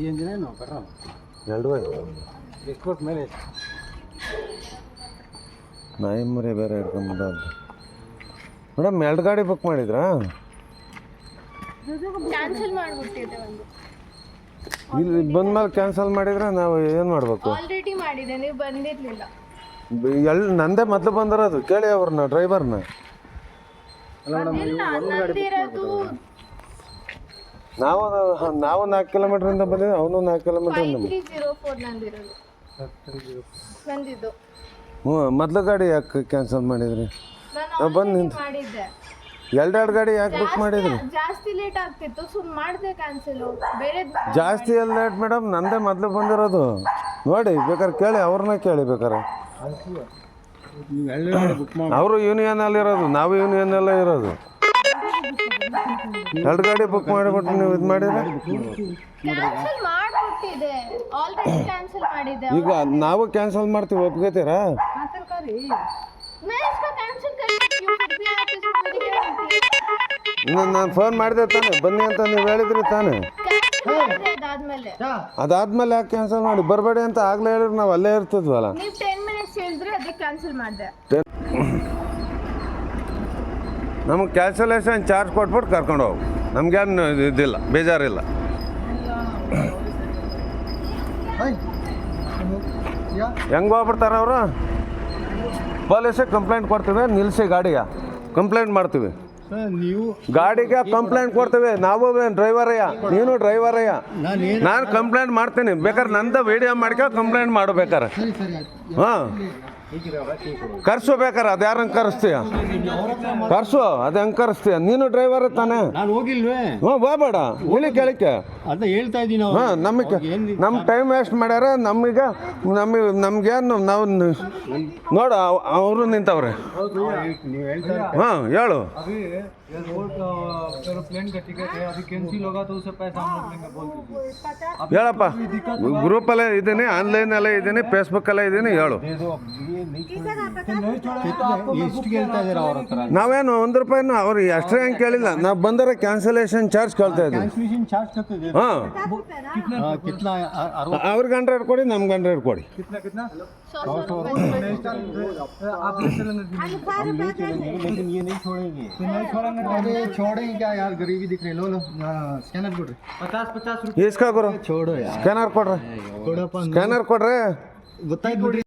C N ಜಿನೇನು petrol ಎರಡು export ಮೇಲೆ ನಾಯಿ ಮರಿ ಬೇರೆ ಹಿಡ್ಕೊಂಡ್ಬಿಟ್ಟು ಮೇಡಮ್ 2 ಗಾಡಿ ಬುಕ್ ಮಾಡಿದ್ರಾ? ಕ್ಯಾನ್ಸಲ್ ಮಾಡಿಬಿಟ್ಟಿದೆ ಒಂದು. ಇಲ್ಲಿ ಬಂದ್ಮೇಲೆ ಕ್ಯಾನ್ಸಲ್ ಮಾಡಿದ್ರೆ ನಾವು ಏನು ಮಾಡಬೇಕು? ಆಲ್ರೆಡಿ ಮಾಡಿದೆ, ನೀವು ಬಂದಿರಲಿಲ್ಲ. ನಂದೇ ಮೊದಲು ಬಂದಿರೋದು, ಕೇಳಿ ಅವ್ರನ್ನ ಡ್ರೈವರ್ನ. ನಂದಿರೋದು ನಾವು 4 ಕಿಲೋಮೀಟ್ರಿಂದ ಬಂದಿದ್ದೆ, ಅವನು 4 ಕಿಲೋಮೀಟ್ರಿಂದ 5304 ನಂದಿರೋದು ನಂದಿದ್ದು. ಹ್ಞೂ ಮೊದಲು ಗಾಡಿ ಯಾಕೆ ಕ್ಯಾನ್ಸಲ್ ಮಾಡಿದ್ರಿ? ನಾನು ಬಂದು ಮಾಡಿದ್ದೆ. 2 ಗಾಡಿ ಯಾಕೆ ಬುಕ್ ಮಾಡಿದ್ರಿ? ಜಾಸ್ತಿ ಲೇಟ್ ಆಗ್ತಿತ್ತು, ಸುಮ್ಮನೆ ಮಾಡಿದೆ ಕ್ಯಾನ್ಸಲ್. ಬೇರೆ ಜಾಸ್ತಿ ಎಲ್ಲ ಲೇಟ್ ಮೇಡಮ್, ನಂದೇ ಮೊದಲು ಬಂದಿರೋದು. ನೋಡಿ ಬೇಕಾದ್ರೆ ಕೇಳಿ, ಅವ್ರನ್ನ ಕೇಳಿ ಬೇಕಾರೆ. ನೀವು 2 ಗಾಡಿ ಬುಕ್ ಮಾಡಿ ಅವರು ಯೂನಿಯನಲ್ಲಿರೋದು, ನಾವು ಯೂನಿಯನಲ್ಲೇ ಇರೋದು. 2 ಗಾಡಿ ಬುಕ್ ಮಾಡಿಬಿಟ್ಟು ನೀವು ಇದು ಮಾಡಿದ್ರೆ ಕ್ಯಾನ್ಸಲ್ ಮಾಡ್ಬಿಟ್ಟಿದೆ, ಆಲ್ರೆಡಿ ಕ್ಯಾನ್ಸಲ್ ಮಾಡಿದೆ. ಈಗ ನಾವು ಕ್ಯಾನ್ಸಲ್ ಮಾಡ್ತೀವಿ, ಒಪ್ಕೋತೀರಾ? मैं इसका कैंसिल कर देती हूँ, फिर भी आप इसको मेरी गारंटी। ನಾನು ಫೋನ್ ಮಾಡಿದೆ ತಾನೆ, ಬನ್ನಿ ಅಂತ ನೀವು ಹೇಳಿದ್ರಿ ತಾನೆ. ಅದಾದ್ಮೇಲೆ ಯಾಕೆ ಕ್ಯಾನ್ಸಲ್ ಮಾಡಿ? ಬರಬೇಡಿ ಅಂತ ಆಗ್ಲೇ ಹೇಳಿದ್ರೆ ನಾವು ಅಲ್ಲೇ ಇರ್ತಿದ್ವಲ್ಲ. ನೀವು 10 ಮಿನಿಟ್ಸ್ ಹೇಳಿದ್ರೆ ಅದಕ್ಕೆ ಕ್ಯಾನ್ಸಲ್ ಮಾಡಿದೆ. ನಮಗೆ ಕ್ಯಾನ್ಸಲೇಷನ್ ಚಾರ್ಜ್ ಕೊಟ್ಬಿಟ್ಟು ಕರ್ಕೊಂಡು ಹೋಗು, ನಮ್ಗೇನು ಇದಿಲ್ಲ, ಬೇಜಾರಿಲ್ಲ. ಹೆಂಗೆ ಹೋಗ್ಬಿಡ್ತಾರೆ ಅವರು? ಪೊಲೀಸಿಗೆ ಕಂಪ್ಲೇಂಟ್ ಕೊಡ್ತೀವಿ, ನಿಲ್ಲಿಸಿ ಗಾಡಿಗೆ ಕಂಪ್ಲೇಂಟ್ ಮಾಡ್ತೀವಿ. ನೀವು ಗಾಡಿಗೆ ಕಂಪ್ಲೇಂಟ್ ಕೊಡ್ತೀವಿ, ನಾವು ಡ್ರೈವರಯ್ಯ, ನೀನು ಡ್ರೈವರಯ್ಯ. ನಾನು ಕಂಪ್ಲೇಂಟ್ ಮಾಡ್ತೀನಿ, ಬೇಕಾದ್ರೆ ನಂದು ವಿಡಿಯೋ ಮಾಡ್ಕೊ ಕಂಪ್ಲೇಂಟ್ ಮಾಡಬೇಕಾರೆ. ಹಾಂ ಕರ್ಸು ಬೇಕಾರೆ, ಅದು ಯಾರಂಗೆ ಕರೆಸ್ತೀಯ? ಕರ್ಸು, ಅದು ಹೆಂಗೆ ಕರೆಸ್ತೀಯ? ನೀನು ಡ್ರೈವರ್ ತಾನೆ. ನಾನು ಹೋಗಿಲ್ವೇ? ಹ್ಞೂ ಹೋಗ್ಬೇಡ, ಇಲ್ಲಿ ಕೇಳಿಕೆ. ಅದನ್ನ ಹೇಳ್ತಾ ಇದ್ದೀನಿ. ಹಾಂ ನಮಗೆ ನಮ್ಮ ಟೈಮ್ ವೇಸ್ಟ್ ಮಾಡ್ಯಾರ, ನಮಗೇನು ನಾವು ನೋಡು ಅವರು ನಿಂತವ್ರೆ. ನೀವು ಹೇಳ್ತಾ ಹಾಂ ಹೇಳು. एरोप्लेन का टिकट है, अभी कैंसिल होगा तो उसे पैसा हम लोग देंगे बोल दीजिए. ಹೇಳಪ್ಪ, ಗ್ರೂಪಲ್ಲೇ ಇದ್ದೀನಿ, ಆನ್ಲೈನಲ್ಲೇ ಇದ್ದೀನಿ, ಫೇಸ್ಬುಕ್ಕಲ್ಲೇ ಇದ್ದೀನಿ, ಹೇಳು. ಎಷ್ಟು ಕೇಳ್ತಾ ಇದ್ದೀರಾ ಅವ್ರ ಹತ್ರ? ನಾವೇನು 1 ರೂಪಾಯಿನೂ ಅವ್ರು ಅಷ್ಟೇ ಹೆಂಗೆ ಕೇಳಿಲ್ಲ, ನಾವು ಬಂದರೆ ಕ್ಯಾನ್ಸಲೇಷನ್ ಚಾರ್ಜ್ ಕೇಳ್ತಾ ಇದ್ದೀವಿ. कैंसिलेशन चार्ज करते हैं। ಹಾಂ कितना ಅವ್ರಿಗೆ 100 ಕೊಡಿ, ನಮ್ಗೆ 100 ಕೊಡಿ. कितना कितना 100 आप ले चलेंगे, लेकिन ये नहीं छोड़ेंगे। नहीं छोड़ेंगे? अरे छोड़ेंगे क्या यार, गरीबी दिख रही। लो लो स्कैनर कोड 50 रुपये ಇಸ್ಕೊ ಗುರು, छोड़ो यार, ಸ್ಕ್ಯಾನರ್ ಕೊಡ್ರಿ, छोड़ो अपन ಸ್ಕ್ಯಾನರ್ ಕೊಡ್ರಿ. बताइए